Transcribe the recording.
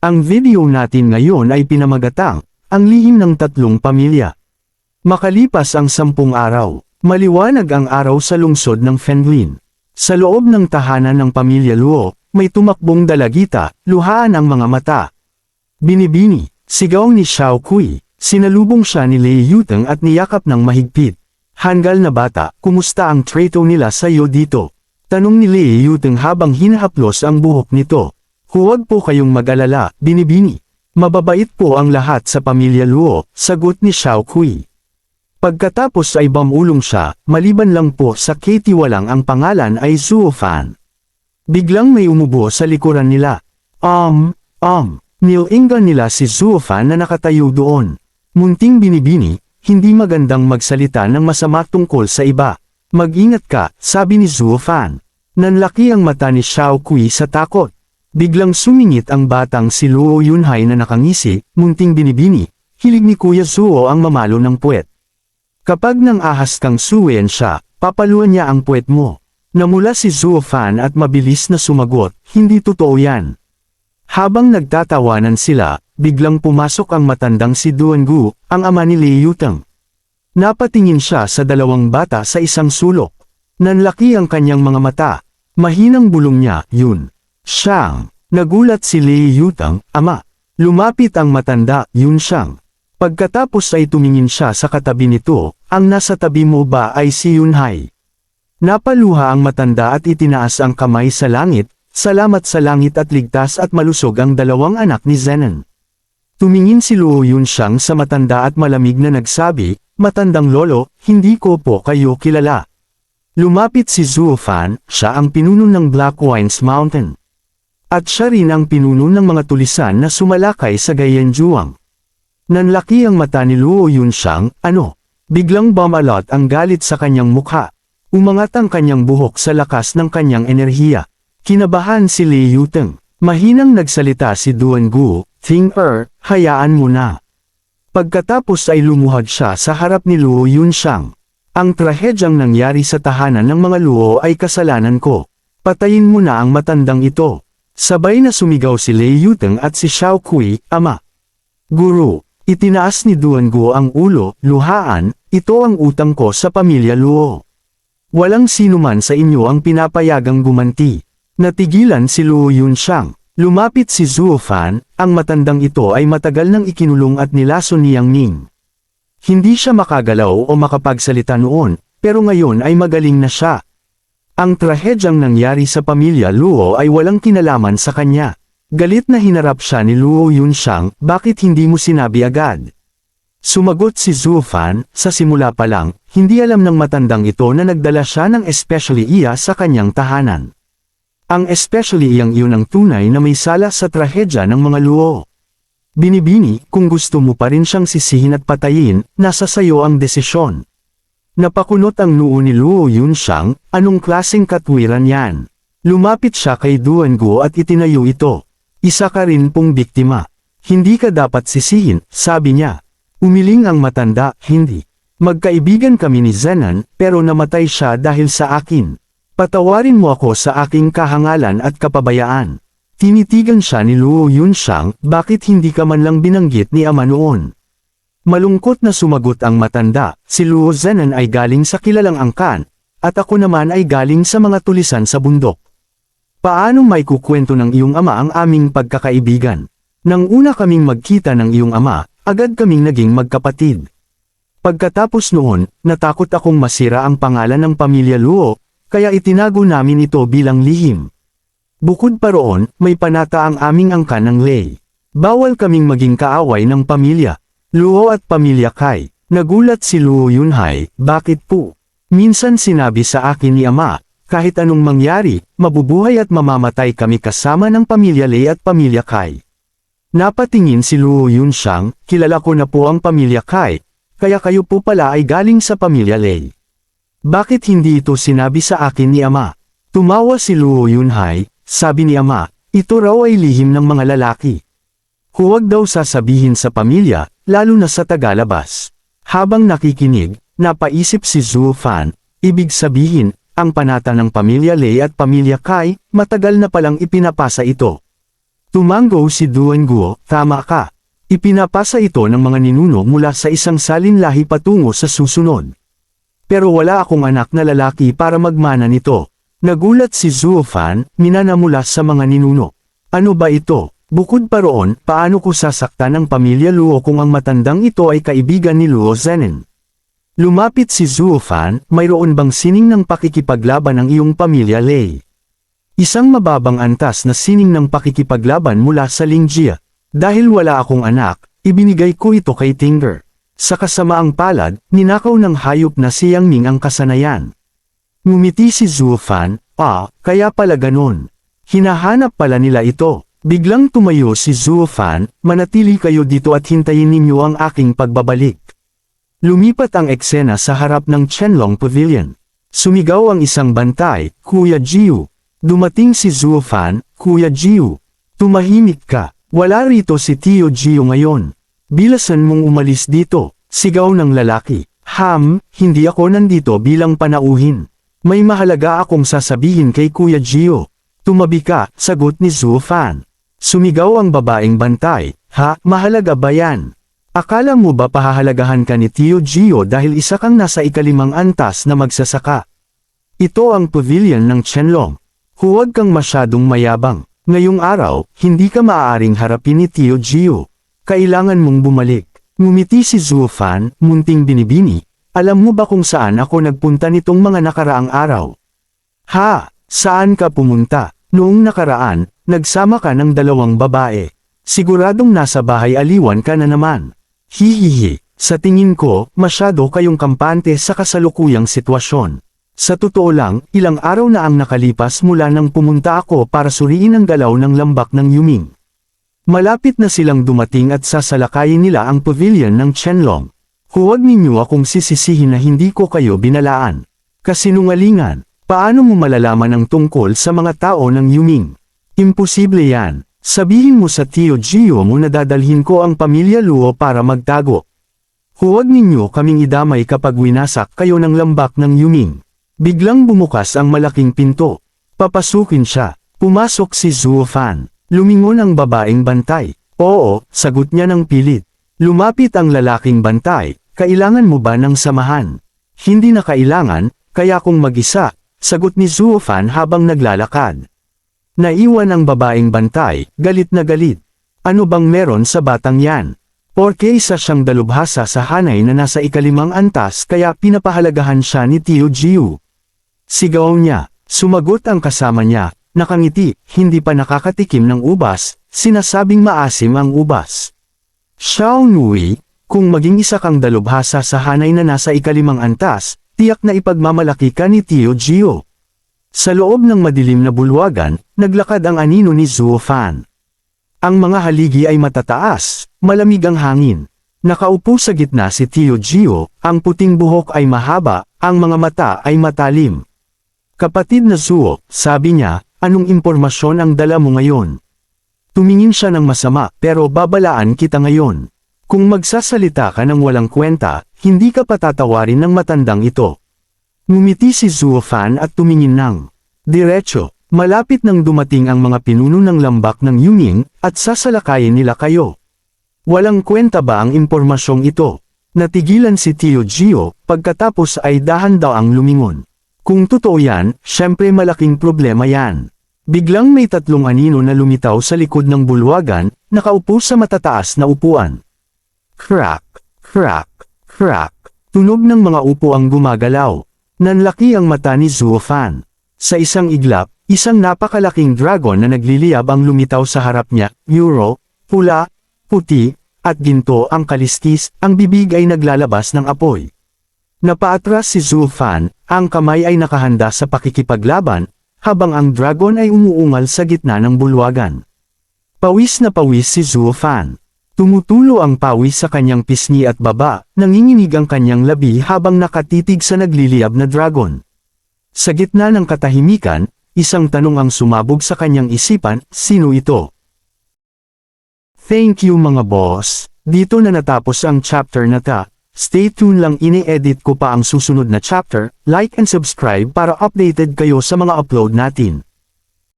Ang video natin ngayon ay pinamagatang, ang lihim ng tatlong pamilya. Makalipas ang 10 araw, maliwanag ang araw sa lungsod ng Fenglin. Sa loob ng tahanan ng pamilya Luo, may tumakbong dalagita, luhaan ang mga mata. Binibini, sigaw ni Xiao Kui, sinalubong siya ni Lei Yuteng at niyakap ng mahigpit. Hanggal na bata, kumusta ang trato nila sa iyo dito? Tanong ni Lei Yuteng habang hinahaplos ang buhok nito. Huwag po kayong mag-alala, binibini. Mababait po ang lahat sa pamilya Luo, sagot ni Xiao Kui. Pagkatapos ay bamulong siya, maliban lang po sa katiwalang ang pangalan ay Zuo Fan. Biglang may umubo sa likuran nila. Nilingan nila si Zuo Fan na nakatayo doon. Munting binibini, hindi magandang magsalita ng masama tungkol sa iba. Mag-ingat ka, sabi ni Zuo Fan. Nanlaki ang mata ni Xiao Kui sa takot. Biglang sumingit ang batang si Luo Yunhai na nakangisi, munting binibini, hilig ni Kuya Zuo ang mamalo ng puwet. Kapag nang ahas kang suwen siya, papaluan niya ang puwet mo. Namula si Zuo Fan at mabilis na sumagot, hindi totoo yan. Habang nagtatawanan sila, biglang pumasok ang matandang si Duangu, ang ama ni Lei Yuteng. Napatingin siya sa dalawang bata sa isang sulok. Nanlaki ang kanyang mga mata. Mahinang bulong niya, yun. Siyang. Nagulat si Lei Yuteng, ama. Lumapit ang matanda, yun siyang. Pagkatapos ay tumingin siya sa katabi nito, ang nasa tabi mo ba ay si Yunhai? Napaluha ang matanda at itinaas ang kamay sa langit, salamat sa langit at ligtas at malusog ang dalawang anak ni Zenon. Tumingin si Luo Yunxiang sa matanda at malamig na nagsabi, matandang lolo, hindi ko po kayo kilala. Lumapit si Zuo Fan, siya ang pinuno ng Black Wines Mountain. At siya rin ang pinuno ng mga tulisan na sumalakay sa Gayenjuang. Nanlaki ang mata ni Luo Yunxiang, ano? Biglang bumalot ang galit sa kanyang mukha. Umangat ang kanyang buhok sa lakas ng kanyang enerhiya. Kinabahan si Lei Yuteng. Mahinang nagsalita si Duangu, hayaan mo na. Pagkatapos ay lumuhad siya sa harap ni Luo Yunxiang. Ang trahedyang nangyari sa tahanan ng mga Luo ay kasalanan ko. Patayin mo na ang matandang ito. Sabay na sumigaw si Lei Yuteng at si Xiao Kui, ama. Guru, itinaas ni Duangu ang ulo, luhaan, ito ang utang ko sa pamilya Luo. Walang sinuman sa inyo ang pinapayagang gumanti. Natigilan si Luo Yunxiang. Lumapit si Zuo Fan, ang matandang ito ay matagal nang ikinulong at nilason ni Yang Ning. Hindi siya makagalaw o makapagsalita noon, pero ngayon ay magaling na siya. Ang trahedyang nangyari sa pamilya Luo ay walang kinalaman sa kanya. Galit na hinarap siya ni Luo Yunxiang, bakit hindi mo sinabi agad? Sumagot si Zuo Fan, sa simula pa lang, hindi alam ng matandang ito na nagdala siya ng especially iya sa kanyang tahanan. Ang especially iyang iyon ang tunay na may sala sa trahedya ng mga Luo. Binibini, kung gusto mo pa rin siyang sisihin at patayin, nasa sayo ang desisyon. Napakunot ang noo ni Luo Yunxiang, anong klaseng katwiran yan? Lumapit siya kay Duangu at itinayo ito. Isa ka rin pong biktima. Hindi ka dapat sisihin, sabi niya. Umiling ang matanda, hindi. Magkaibigan kami ni Zenon, pero namatay siya dahil sa akin. Patawarin mo ako sa aking kahangalan at kapabayaan. Tinitigan siya ni Luo Yunxiang, bakit hindi ka man lang binanggit ni ama noon? Malungkot na sumagot ang matanda, si Luo Zenon ay galing sa kilalang angkan, at ako naman ay galing sa mga tulisan sa bundok. Paano may kukwento ng iyong ama ang aming pagkakaibigan? Nang una kaming magkita ng iyong ama, agad kaming naging magkapatid. Pagkatapos noon, natakot akong masira ang pangalan ng pamilya Luo, kaya itinago namin ito bilang lihim. Bukod pa roon, may panata ang aming angkan ng Lei. Bawal kaming maging kaaway ng pamilya Luo at pamilya Kai. Nagulat si Luo Yunhai, bakit po? Minsan sinabi sa akin ni ama, kahit anong mangyari, mabubuhay at mamamatay kami kasama ng pamilya Lei at pamilya Kai. Napatingin si Luo Yunxiang, kilala ko na po ang pamilya Kai, kaya kayo po pala ay galing sa pamilya Lei. Bakit hindi ito sinabi sa akin ni ama? Tumawa si Luo Yunhai, sabi ni ama, ito raw ay lihim ng mga lalaki. Huwag daw sasabihin sa pamilya, lalo na sa tagalabas. Habang nakikinig, napaisip si Zuo Fan, ibig sabihin, ang panata ng pamilya Lei at pamilya Kai, matagal na palang ipinapasa ito. Tumango si Duanguo, tama ka. Ipinapasa ito ng mga ninuno mula sa isang salinlahi patungo sa susunod. Pero wala akong anak na lalaki para magmana nito. Nagulat si Zuo Fan, minana mula sa mga ninuno. Ano ba ito? Bukod pa roon, paano ko sasaktan ang pamilya Luo kung ang matandang ito ay kaibigan ni Luo Zenen? Lumapit si Zuo Fan, mayroon bang sining ng pakikipaglaban ang iyong pamilya Lei? Isang mababang antas na sining ng pakikipaglaban mula sa Lingjia. Dahil wala akong anak, ibinigay ko ito kay Tinger. Sa kasamaang palad, ninakaw ng hayop na si Yang Ming ang kasanayan. Ngumiti si Zuo Fan, kaya pala ganon. Hinahanap pala nila ito. Biglang tumayo si Zuo Fan, manatili kayo dito at hintayin ninyo ang aking pagbabalik. Lumipat ang eksena sa harap ng Chenlong Pavilion. Sumigaw ang isang bantay, Kuya Jiu. Dumating si Zuo Fan, Kuya Jiu. Tumahimik ka, wala rito si Tio Jiu ngayon. Bilasan mong umalis dito, sigaw ng lalaki. Hindi ako nandito bilang panauhin. May mahalaga akong sasabihin kay Kuya Jiu. Tumabi ka, sagot ni Zuo Fan. Sumigaw ang babaeng bantay, mahalaga ba yan? Akala mo ba pahahalagahan ka ni Tio Gio dahil isa kang nasa ikalimang antas na magsasaka? Ito ang pavilion ng Chenlong. Huwag kang masyadong mayabang. Ngayong araw, hindi ka maaaring harapin ni Tio Gio. Kailangan mong bumalik. Ngumiti si Zuo Fan, munting binibini. Alam mo ba kung saan ako nagpunta nitong mga nakaraang araw? Saan ka pumunta? Noong nakaraan, nagsama ka ng dalawang babae. Siguradong nasa bahay aliwan ka na naman. Hihihi, sa tingin ko, masyado kayong kampante sa kasalukuyang sitwasyon. Sa totoo lang, ilang araw na ang nakalipas mula nang pumunta ako para suriin ang galaw ng lambak ng Yuming. Malapit na silang dumating at sasalakayin nila ang pavilion ng Chenlong. Huwag ninyo akong sisisihin na hindi ko kayo binalaan. Kasinungalingan. Paano mo malalaman ang tungkol sa mga tao ng Yuming? Imposible yan. Sabihin mo sa Tio Gio mo na dadalhin ko ang pamilya Luo para magtago. Huwag ninyo kaming idamay kapag winasak kayo ng lambak ng Yuming. Biglang bumukas ang malaking pinto. Papasukin siya. Pumasok si Zuo Fan. Lumingon ang babaeng bantay. Oo, sagot niya ng pilit. Lumapit ang lalaking bantay. Kailangan mo ba ng samahan? Hindi na kailangan, kaya kung mag-isa. Sagot ni Zuo Fan habang naglalakad. Naiwan ang babaeng bantay, galit na galit. Ano bang meron sa batang yan? Porke isa siyang dalubhasa sa hanay na nasa ikalimang antas kaya pinapahalagahan siya ni Tio Jiu. Sigaw niya, sumagot ang kasama niya, nakangiti, hindi pa nakakatikim ng ubas, sinasabing maasim ang ubas. Xiao Nui, kung maging isa kang dalubhasa sa hanay na nasa ikalimang antas, tiyak na ipagmamalaki ka ni Tio Gio. Sa loob ng madilim na bulwagan, naglakad ang anino ni Zuo Fan. Ang mga haligi ay matataas, malamig ang hangin. Nakaupo sa gitna si Tio Gio, ang puting buhok ay mahaba, ang mga mata ay matalim. Kapatid na Zuo, sabi niya, anong impormasyon ang dala mo ngayon? Tumingin siya ng masama, pero babalaan kita ngayon. Kung magsasalita ka ng walang kwenta, hindi ka patatawarin ng matandang ito. Ngumiti si Zuo Fan at tumingin ng diretso. Malapit nang dumating ang mga pinuno ng lambak ng Yuming, at sasalakayin nila kayo. Walang kwenta ba ang impormasyong ito? Natigilan si Tio Gio, pagkatapos ay dahan daw ang lumingon. Kung totoo yan, syempre malaking problema yan. Biglang may tatlong anino na lumitaw sa likod ng bulwagan, nakaupo sa matataas na upuan. Crack, crack, crack. Tunog ng mga upo ang gumagalaw. Nanlaki ang mata ni Zuo Fan. Sa isang iglap, isang napakalaking dragon na nagliliyab ang lumitaw sa harap niya, euro, pula, puti, at ginto ang kaliskis, ang bibig ay naglalabas ng apoy. Napaatras si Zuo Fan, ang kamay ay nakahanda sa pakikipaglaban, habang ang dragon ay umuungal sa gitna ng bulwagan. Pawis na pawis si Zuo Fan. Tumutulo ang pawis sa kanyang pisngi at baba, nanginginig ang kanyang labi habang nakatitig sa nagliliyab na dragon. Sa gitna ng katahimikan, isang tanong ang sumabog sa kanyang isipan, sino ito? Thank you mga boss, dito na natapos ang chapter na ta. Stay tuned lang, ini-edit ko pa ang susunod na chapter, like and subscribe para updated kayo sa mga upload natin.